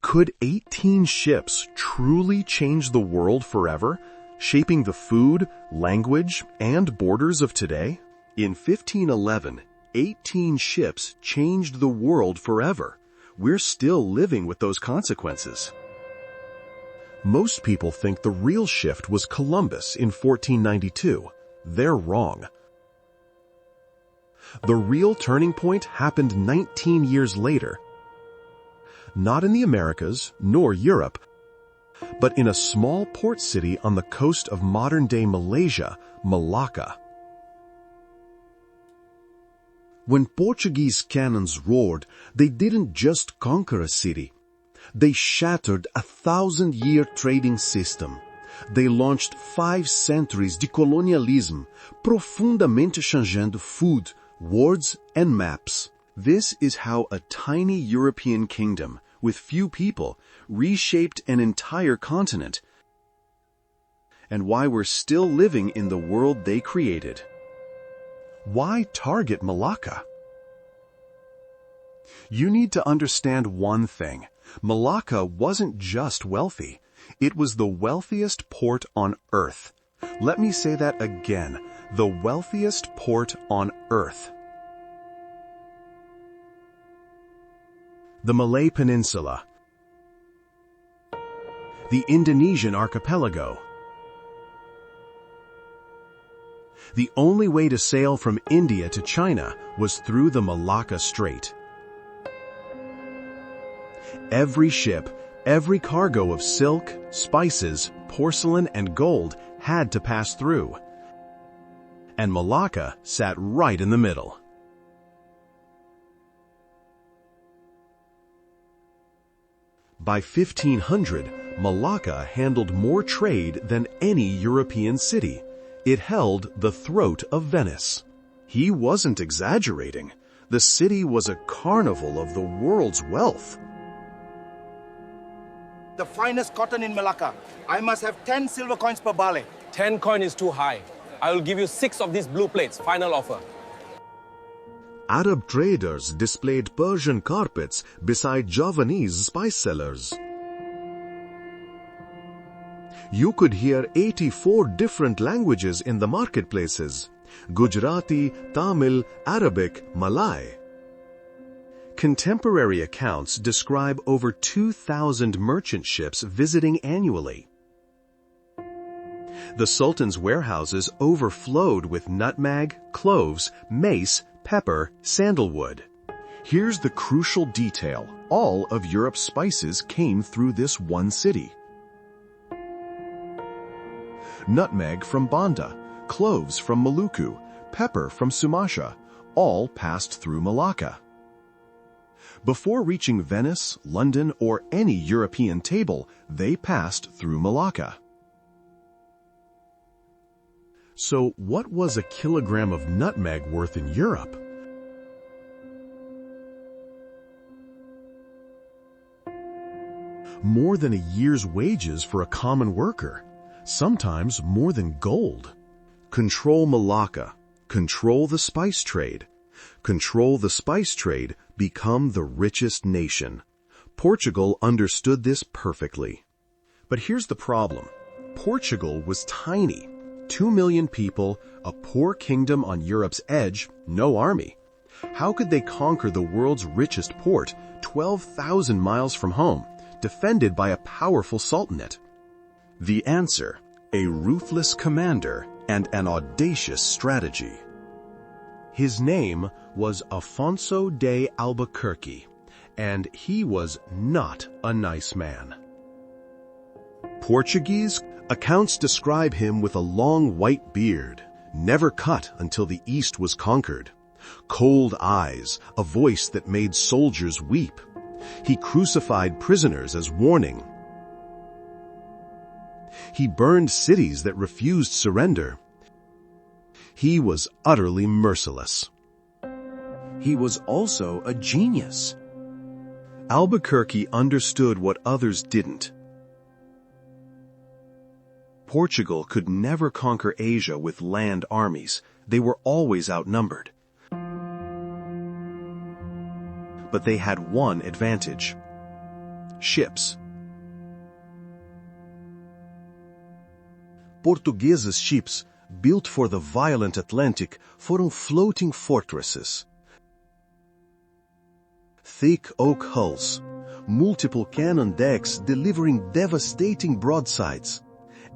Could 18 ships truly change the world forever, shaping the food, language, and borders of today? In 1511, 18 ships changed the world forever. We're still living with those consequences. Most people think the real shift was Columbus in 1492. They're wrong. The real turning point happened 19 years later. Not in the Americas, nor Europe, but in a small port city on the coast of modern-day Malaysia, Malacca. When Portuguese cannons roared, they didn't just conquer a city. They shattered a 1,000-year trading system. They launched 5 centuries de colonialism, profundamente changeando food, words, and maps. This is how a tiny European kingdom, with few people, reshaped an entire continent, and why we're still living in the world they created. Why target Malacca? You need to understand one thing. Malacca wasn't just wealthy. It was the wealthiest port on Earth. Let me say that again. The wealthiest port on Earth. The Malay Peninsula. The Indonesian archipelago. The only way to sail from India to China was through the Malacca Strait. Every ship, every cargo of silk, spices, porcelain, and gold had to pass through. And Malacca sat right in the middle. By 1500, Malacca handled more trade than any European city. It held the throat of Venice. He wasn't exaggerating. The city was a carnival of the world's wealth. The finest cotton in Malacca. I must have 10 silver coins per barley. 10 coin is too high. I will give you 6 of these blue plates. Final offer. Arab traders displayed Persian carpets beside Javanese spice sellers. You could hear 84 different languages in the marketplaces: Gujarati, Tamil, Arabic, Malay. Contemporary accounts describe over 2,000 merchant ships visiting annually. The Sultan's warehouses overflowed with nutmeg, cloves, mace, pepper, sandalwood. Here's the crucial detail. All of Europe's spices came through this one city. Nutmeg from Banda, cloves from Maluku, pepper from Sumatra, all passed through Malacca. Before reaching Venice, London, or any European table, they passed through Malacca. So what was a kilogram of nutmeg worth in Europe? More than a year's wages for a common worker, sometimes more than gold. Control Malacca, control the spice trade. Control the spice trade, become the richest nation. Portugal understood this perfectly. But here's the problem. Portugal was tiny. 2 million people, a poor kingdom on Europe's edge, no army. How could they conquer the world's richest port, 12,000 miles from home, defended by a powerful sultanate? The answer: a ruthless commander and an audacious strategy. His name was Afonso de Albuquerque, and he was not a nice man. Portuguese accounts describe him with a long white beard, never cut until the East was conquered, cold eyes, a voice that made soldiers weep. He crucified prisoners as warning. He burned cities that refused surrender. He was utterly merciless. He was also a genius. Albuquerque understood what others didn't. Portugal could never conquer Asia with land armies. They were always outnumbered. But they had one advantage: ships. Portuguese ships, built for the violent Atlantic, foram floating fortresses. Thick oak hulls, multiple cannon decks delivering devastating broadsides.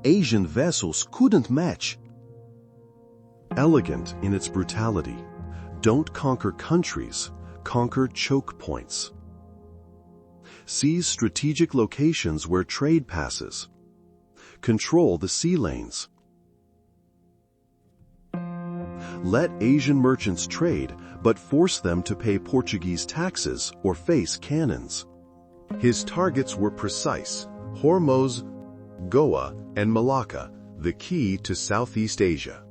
Asian vessels couldn't match. Elegant in its brutality. Don't conquer countries, conquer choke points. Seize strategic locations where trade passes. Control the sea lanes. Let Asian merchants trade, but force them to pay Portuguese taxes or face cannons. His targets were precise: Hormuz, Goa, and Malacca, the key to Southeast Asia.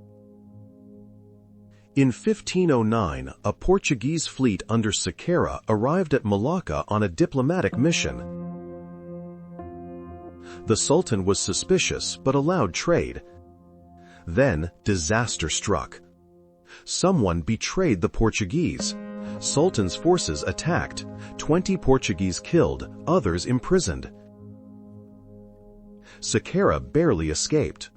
In 1509, a Portuguese fleet under Sequeira arrived at Malacca on a diplomatic mission. The Sultan was suspicious but allowed trade. Then disaster struck. Someone betrayed the Portuguese. Sultan's forces attacked, 20 Portuguese killed, others imprisoned. Sequeira barely escaped.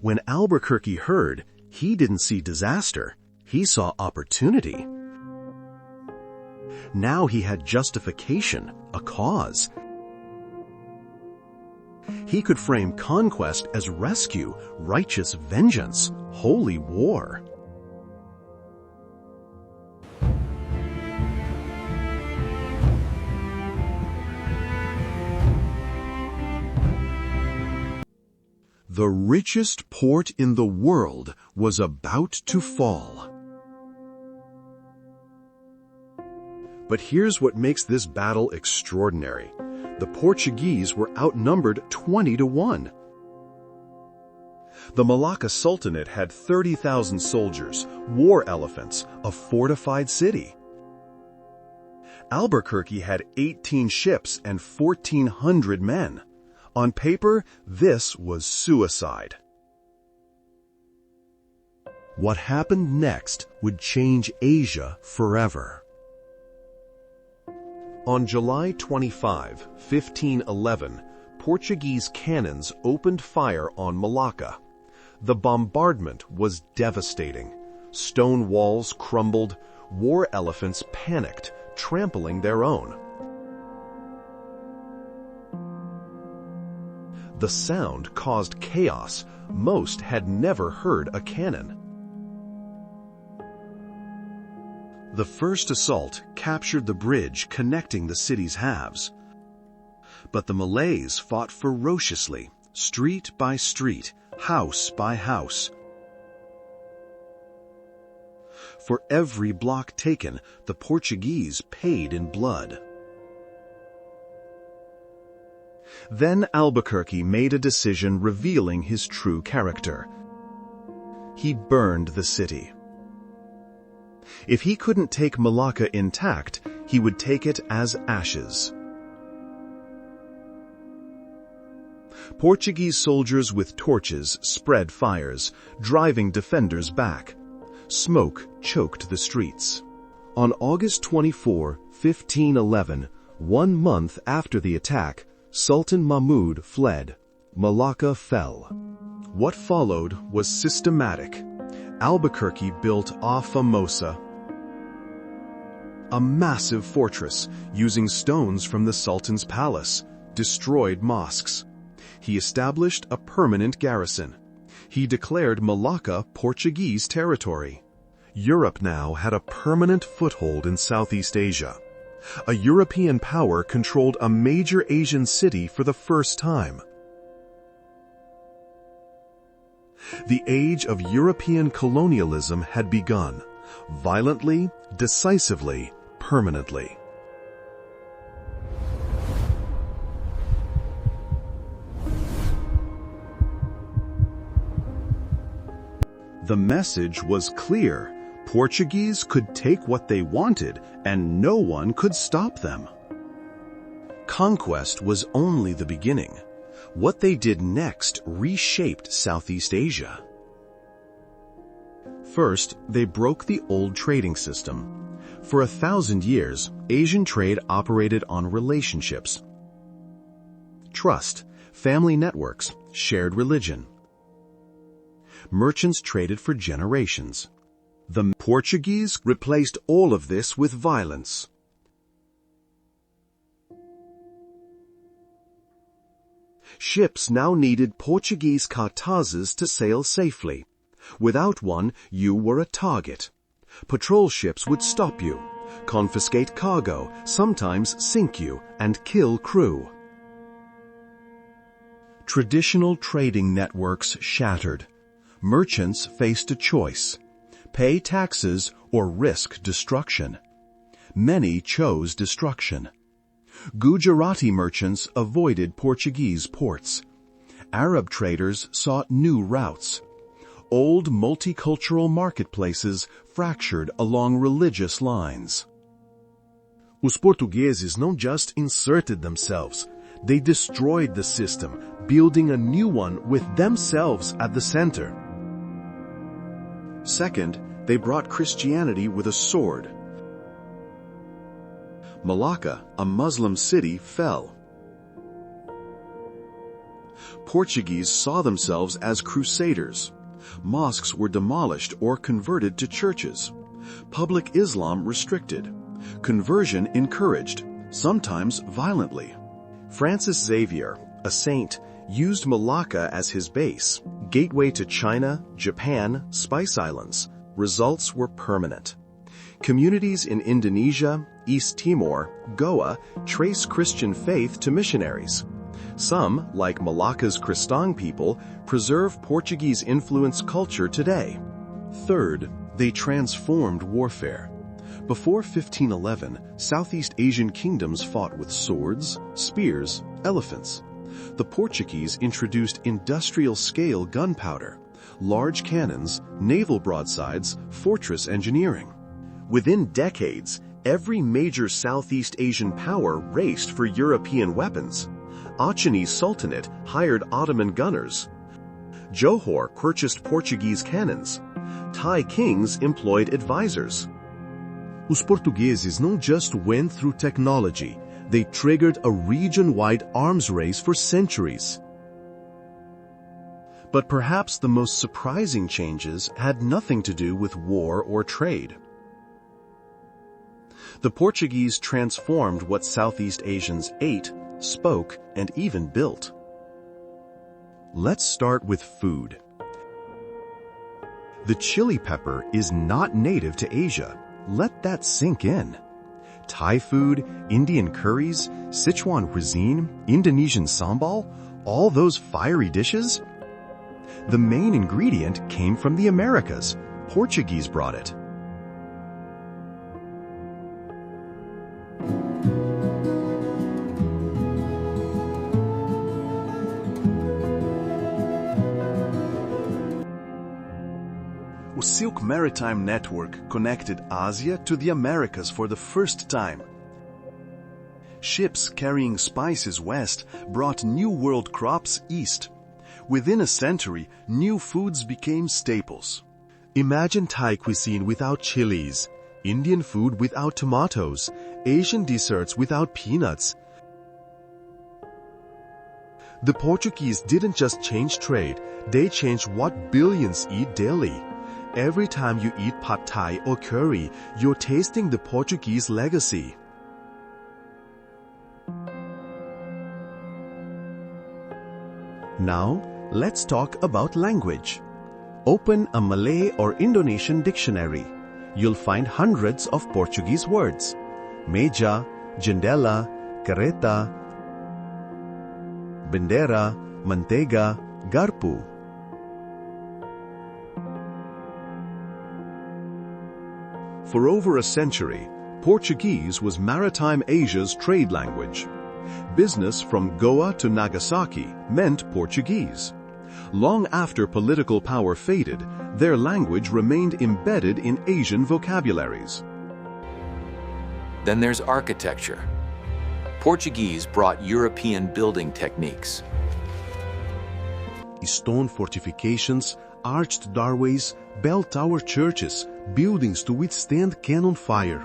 When Albuquerque heard, he didn't see disaster, he saw opportunity. Now he had justification, a cause. He could frame conquest as rescue, righteous vengeance, holy war. The richest port in the world was about to fall. But here's what makes this battle extraordinary. The Portuguese were outnumbered 20-1. The Malacca Sultanate had 30,000 soldiers, war elephants, a fortified city. Albuquerque had 18 ships and 1,400 men. On paper, this was suicide. What happened next would change Asia forever. On July 25, 1511, Portuguese cannons opened fire on Malacca. The bombardment was devastating. Stone walls crumbled, war elephants panicked, trampling their own. The sound caused chaos. Most had never heard a cannon. The first assault captured the bridge connecting the city's halves. But the Malays fought ferociously, street by street, house by house. For every block taken, the Portuguese paid in blood. Then Albuquerque made a decision revealing his true character. He burned the city. If he couldn't take Malacca intact, he would take it as ashes. Portuguese soldiers with torches spread fires, driving defenders back. Smoke choked the streets. On August 24, 1511, 1 month after the attack, Sultan Mahmud fled. Malacca fell. What followed was systematic. Albuquerque built a Famosa, a massive fortress using stones from the Sultan's palace, destroyed mosques. He established a permanent garrison. He declared Malacca Portuguese territory. Europe now had a permanent foothold in Southeast Asia. A European power controlled a major Asian city for the first time. The age of European colonialism had begun, violently, decisively, permanently. The message was clear. Portuguese could take what they wanted, and no one could stop them. Conquest was only the beginning. What they did next reshaped Southeast Asia. First, they broke the old trading system. For 1,000 years, Asian trade operated on relationships. trust, family networks, shared religion. Merchants traded for generations. The Portuguese replaced all of this with violence. Ships now needed Portuguese cartazes to sail safely. Without one, you were a target. Patrol ships would stop you, confiscate cargo, sometimes sink you, and kill crew. Traditional trading networks shattered. Merchants faced a choice: pay taxes or risk destruction. Many chose destruction. Gujarati merchants avoided Portuguese ports. Arab traders sought new routes. Old multicultural marketplaces fractured along religious lines. Os portugueses não just inserted themselves, they destroyed the system, building a new one with themselves at the center. Second, they brought Christianity with a sword. Malacca, a Muslim city, fell. Portuguese saw themselves as crusaders. Mosques were demolished or converted to churches. Public Islam restricted. Conversion encouraged, sometimes violently. Francis Xavier, a saint, used Malacca as his base, gateway to China, Japan, Spice Islands. Results were permanent. Communities in Indonesia, East Timor, Goa trace Christian faith to missionaries. Some, like Malacca's Kristang people, preserve Portuguese-influenced culture today. Third, they transformed warfare. Before 1511, Southeast Asian kingdoms fought with swords, spears, elephants. The Portuguese introduced industrial-scale gunpowder, large cannons, naval broadsides, fortress engineering. Within decades, every major Southeast Asian power raced for European weapons. Achinese Sultanate hired Ottoman gunners. Johor purchased Portuguese cannons. Thai kings employed advisors. Os portugueses não just went through technology, they triggered a region-wide arms race for centuries. But perhaps the most surprising changes had nothing to do with war or trade. The Portuguese transformed what Southeast Asians ate, spoke, and even built. Let's start with food. The chili pepper is not native to Asia. Let that sink in. Thai food, Indian curries, Sichuan cuisine, Indonesian sambal, all those fiery dishes? The main ingredient came from the Americas. Portuguese brought it. The Silk Maritime Network connected Asia to the Americas for the first time. Ships carrying spices west brought New World crops east. Within a century, new foods became staples. Imagine Thai cuisine without chilies, Indian food without tomatoes, Asian desserts without peanuts. The Portuguese didn't just change trade, they changed what billions eat daily. Every time you eat pad thai or curry, you're tasting the Portuguese legacy. Now, let's talk about language. Open a Malay or Indonesian dictionary. You'll find hundreds of Portuguese words. Meja, jendela, kereta, bendera, manteiga, garpu. For over a century, Portuguese was Maritime Asia's trade language. Business from Goa to Nagasaki meant Portuguese. Long after political power faded, their language remained embedded in Asian vocabularies. Then there's architecture. Portuguese brought European building techniques. Stone fortifications, arched doorways, bell tower churches, buildings to withstand cannon fire.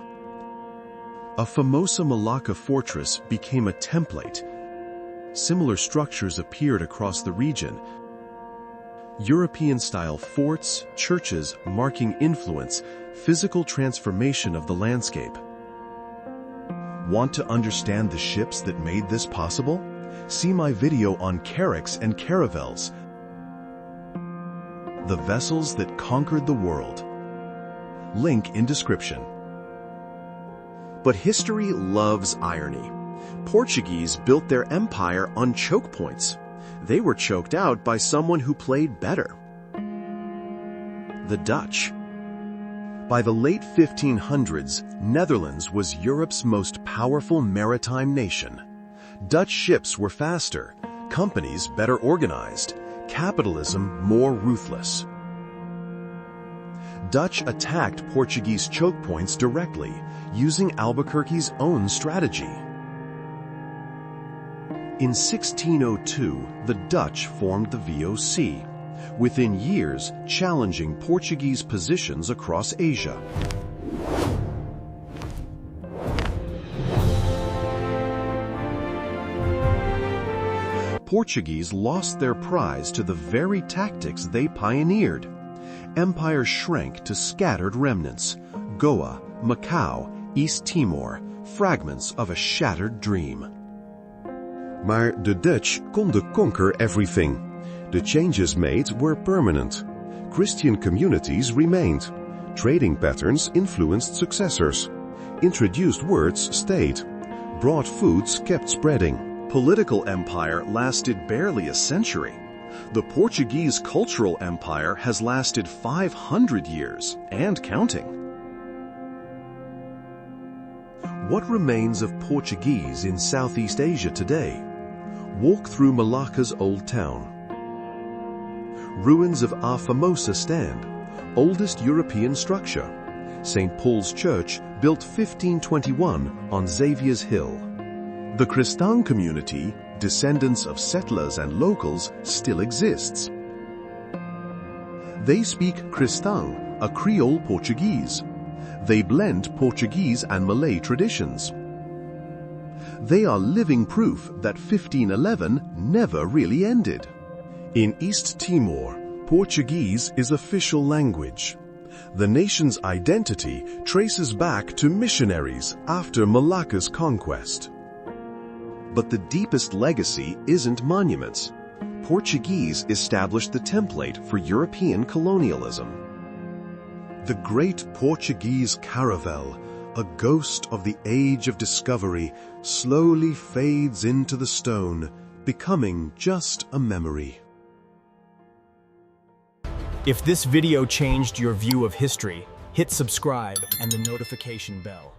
A Famosa Malacca fortress became a template. similar structures appeared across the region. European-style forts, churches, marking influence, physical transformation of the landscape. Want to understand the ships that made this possible? See my video on carracks and caravels, the vessels that conquered the world. Link in description. But history loves irony. Portuguese built their empire on choke points. They were choked out by someone who played better. The Dutch. By the late 1500s, Netherlands was Europe's most powerful maritime nation. Dutch ships were faster, companies better organized, capitalism more ruthless. Dutch attacked Portuguese choke points directly, using Albuquerque's own strategy. In 1602, the Dutch formed the VOC, within years challenging Portuguese positions across Asia. Portuguese lost their prize to the very tactics they pioneered. Empire shrank to scattered remnants: Goa, Macau, East Timor, fragments of a shattered dream. Maar de Dutch konden conquer everything. The changes made were permanent. Christian communities remained. Trading patterns influenced successors. Introduced words stayed. Brought foods kept spreading. Political empire lasted barely a century. The Portuguese cultural empire has lasted 500 years, and counting. What remains of Portuguese in Southeast Asia today? Walk through Malacca's old town. Ruins of A Famosa stand, oldest European structure. St. Paul's Church, built 1521 on Xavier's Hill. The Cristão community, descendants of settlers and locals, still exists. They speak Cristão, a Creole Portuguese. They blend Portuguese and Malay traditions. They are living proof that 1511 never really ended. In East Timor, Portuguese is official language. The nation's identity traces back to missionaries after Malacca's conquest. But the deepest legacy isn't monuments. Portuguese established the template for European colonialism. The great Portuguese caravel, a ghost of the age of discovery, slowly fades into the stone, becoming just a memory. If this video changed your view of history, hit subscribe and the notification bell.